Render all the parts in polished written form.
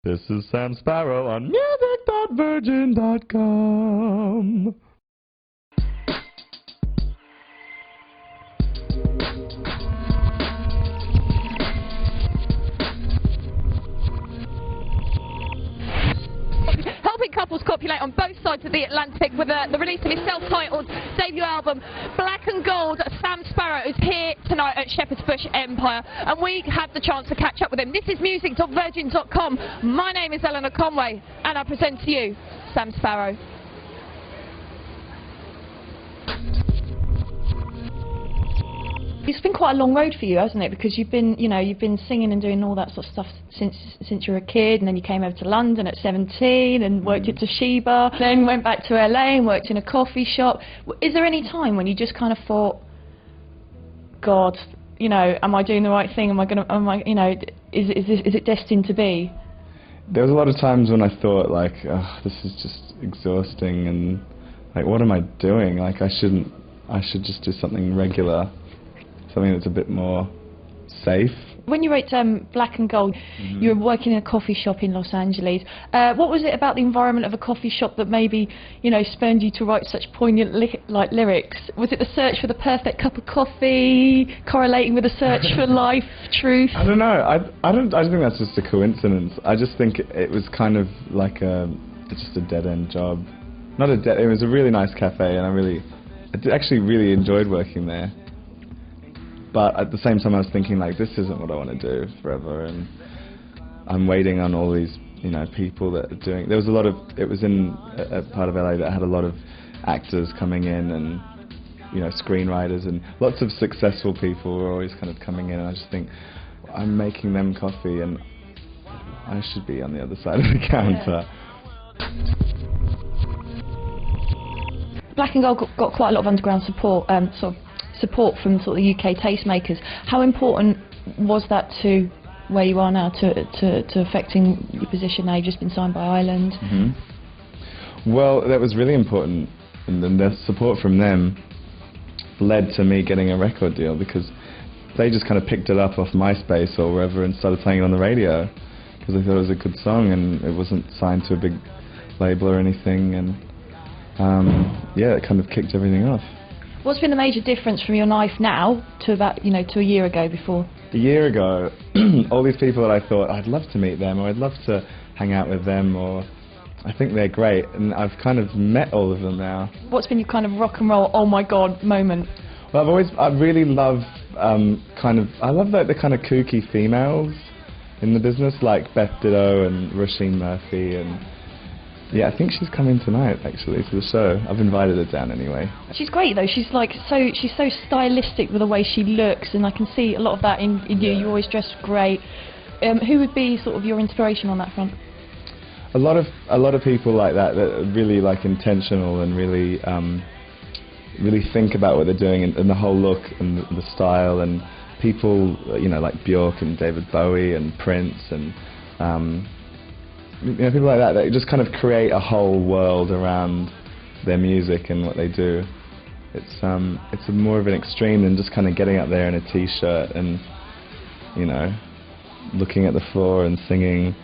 This is Sam Sparro on music.virgin.com. Helping couples copulate on both sides of the Atlantic with the release of his self-titled debut album, Black and Gold, Sam Sparro is here tonight at Shepherd's Bush Empire, and we had the chance to catch up with him. This is music.virgin.com. My name is Eleanor Conway, and I present to you Sam Sparro. It's been quite a long road for you, hasn't it? Because you've been, you've been singing and doing all that sort of stuff since you were a kid, and then you came over to London at 17 and worked at Toshiba, then went back to LA and worked in a coffee shop. Is there any time when you just kind of thought, God, am I doing the right thing? Is it destined to be? There was a lot of times when I thought, like, oh, this is just exhausting, and like, what am I doing? Like, I should just do something regular. Something that's a bit more safe. When you wrote Black and Gold, you were working in a coffee shop in Los Angeles. What was it about the environment of a coffee shop that maybe, spurred you to write such poignant lyrics? Was it the search for the perfect cup of coffee, correlating with the search for life, truth? I don't know. I don't think that's just a coincidence. I just think it was kind of like just a dead-end job. It was a really nice cafe, and I actually really enjoyed working there. But at the same time, I was thinking, like, this isn't what I want to do forever, and I'm waiting on all these, people that are doing. There was a lot of. It was in a part of LA that had a lot of actors coming in, and screenwriters, and lots of successful people were always kind of coming in. And I just think, I'm making them coffee, and I should be on the other side of the counter. Black and Gold got quite a lot of underground support, support from sort of the UK tastemakers. How important was that to where you are now, to affecting your position now? You've just been signed by Island. Well, that was really important, and then the support from them led to me getting a record deal, because they just kind of picked it up off MySpace or wherever and started playing it on the radio because they thought it was a good song, and it wasn't signed to a big label or anything, and yeah, it kind of kicked everything off. What's been the major difference from your life now to about, to a year ago before? A year ago, all these people that I thought I'd love to meet them, or I'd love to hang out with them, or I think they're great, and I've kind of met all of them now. What's been your kind of rock and roll, oh my God moment? Well, I really love I love like the kind of kooky females in the business, like Beth Ditto and Roisin Murphy, and yeah, I think she's coming tonight, actually, to the show. I've invited her down anyway. She's great, though. She's so stylistic with the way she looks, and I can see a lot of that in you. You always dress great. Who would be sort of your inspiration on that front? A lot of people like that are really like intentional and really think about what they're doing, and the whole look and the style, and people like Bjork and David Bowie and Prince and people like that just kind of create a whole world around their music and what they do. It's more of an extreme than just kind of getting up there in a t-shirt and looking at the floor and singing.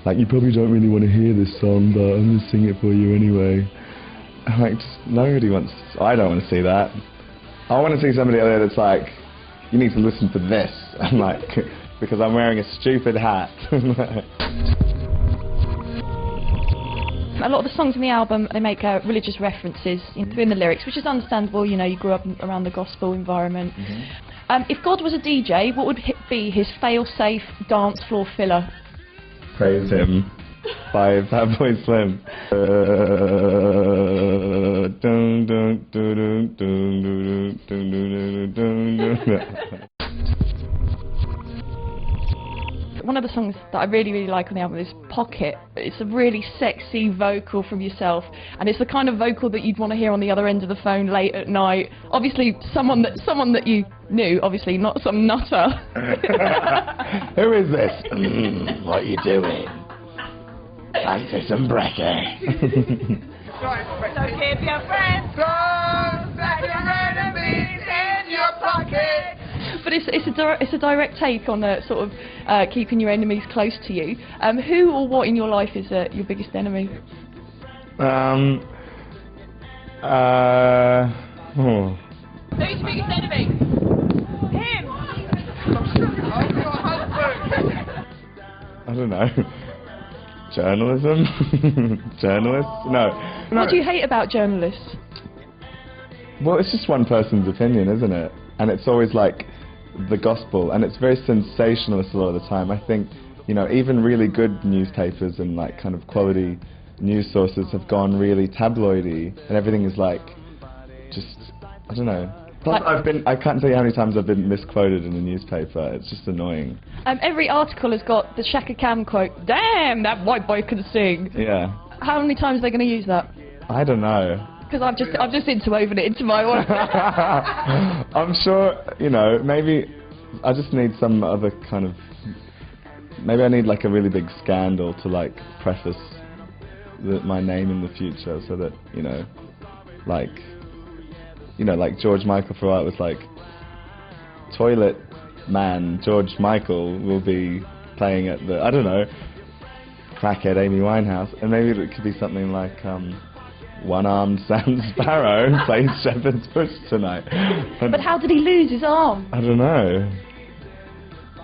Like, you probably don't really want to hear this song, but I'm gonna sing it for you anyway. I'm like, I don't want to see that. I want to see somebody out there that's like, you need to listen to this. I'm like, because I'm wearing a stupid hat. A lot of the songs in the album, they make religious references in the lyrics, which is understandable. You grew up around the gospel environment. If God was a DJ, what would be his fail-safe dance floor filler? Praise Him by Fatboy Slim. One of the songs that I really, really like on the album is Pocket. It's a really sexy vocal from yourself, and it's the kind of vocal that you'd want to hear on the other end of the phone late at night. Obviously, someone that you knew, obviously, not some nutter. Who is this? What are you doing? Fancy some brekkie. So keep your friends close and your enemies in your pocket. But it's a direct take on sort of keeping your enemies close to you. Who or what in your life is your biggest enemy? Oh. Who's your biggest enemy? Him! I don't know. Journalism? Journalists? No. What do you hate about journalists? Well, it's just one person's opinion, isn't it? And it's always like the gospel, and it's very sensationalist a lot of the time. I think, you know, even really good newspapers and like kind of quality news sources have gone really tabloidy, and everything is like, just, I don't know. Plus, I can't tell you how many times I've been misquoted in a newspaper. It's just annoying. Every article has got the Shaka Khan quote, "Damn, that white boy can sing." Yeah. How many times are they going to use that? I don't know. Because I've just interwoven it into my one. I'm sure, you know, maybe I just need some other kind of, maybe I need like a really big scandal to like preface my name in the future, so that, you know, like George Michael for a while, it was like, toilet man George Michael will be playing at the, I don't know, crackhead Amy Winehouse, and maybe it could be something like, one-armed Sam Sparrow plays Shepherd's Bush tonight. But how did he lose his arm? I don't know.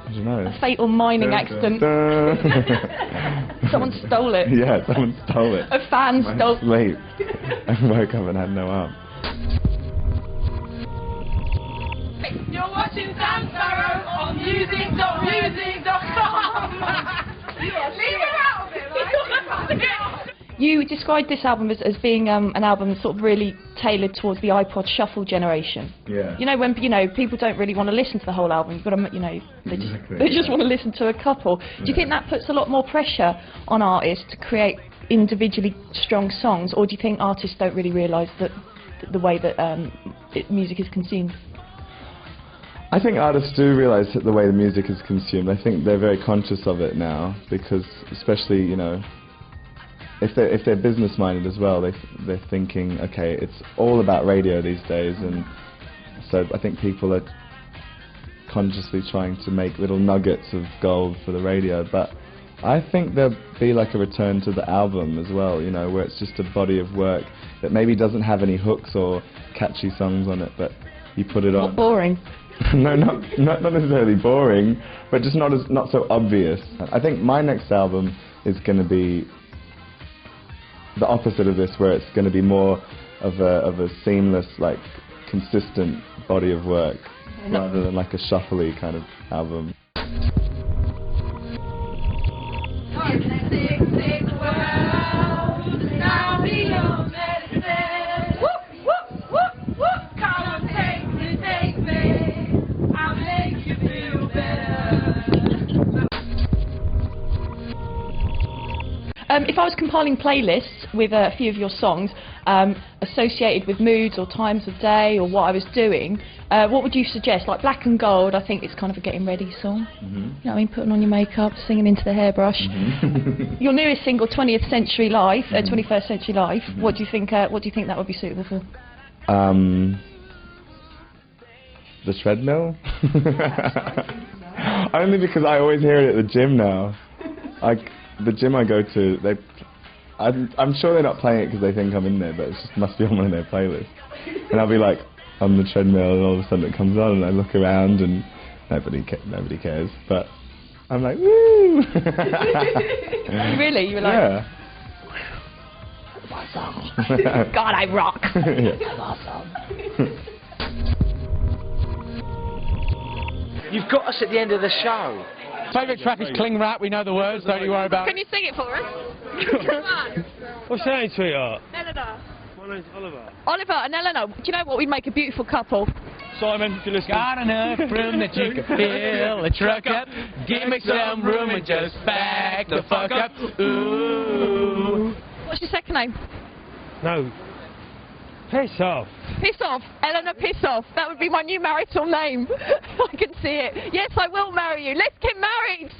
A fatal mining accident. Someone stole it. Yeah, someone stole it. A fan stole it. Sleep. And woke up and had no arm. You're watching Sam Sparrow on music.com. Leave it out of it, right? You described this album as being an album sort of really tailored towards the iPod Shuffle generation. Yeah. You know, when people don't really want to listen to the whole album, you've got to, you know, they just want to listen to a couple. Do you think that puts a lot more pressure on artists to create individually strong songs, or do you think artists don't really realise that the way that music is consumed? I think artists do realise the way the music is consumed. I think they're very conscious of it now, because especially, you know, if they're business minded as well, they're thinking, okay, it's all about radio these days, and so I think people are consciously trying to make little nuggets of gold for the radio. But I think there'll be like a return to the album as well, you know, where it's just a body of work that maybe doesn't have any hooks or catchy songs on it, but you put it on. Not boring. No, not necessarily boring, but just not so obvious. I think my next album is going to be the opposite of this, where it's going to be more of a seamless, like, consistent body of work, rather than like a shuffly kind of album. If I was compiling playlists with a few of your songs associated with moods or times of day or what I was doing, what would you suggest? Like Black and Gold, I think it's kind of a getting ready song. You know what I mean? Putting on your makeup, singing into the hairbrush. Your newest single, 20th Century Life, 21st Century Life. What do you think? What do you think that would be suitable for? The treadmill. Only because I always hear it at the gym now. The gym I go to, I'm sure they're not playing it because they think I'm in there, but it just must be on one of their playlists. And I'll be like on the treadmill, and all of a sudden it comes on, and I look around, and nobody cares. But I'm like, woo! Really? You were like, yeah. My song. God, I rock. Yeah. Awesome. You've got us at the end of the show. Favourite track is Cling Wrap, we know the words, don't you worry about it. Can you sing it for us? Come on. What's your name, sweetheart? Eleanor. My name's Oliver. Oliver and Eleanor, do you know what? We'd make a beautiful couple. Simon, if you're listening. Got enough room that you can fill a truck up. Give me some room and just back the fuck up. Ooh. What's your second name? No. Piss off. Piss off. Eleanor Piss Off. That would be my new marital name. I can see it. Yes, I will marry you. Let's get married.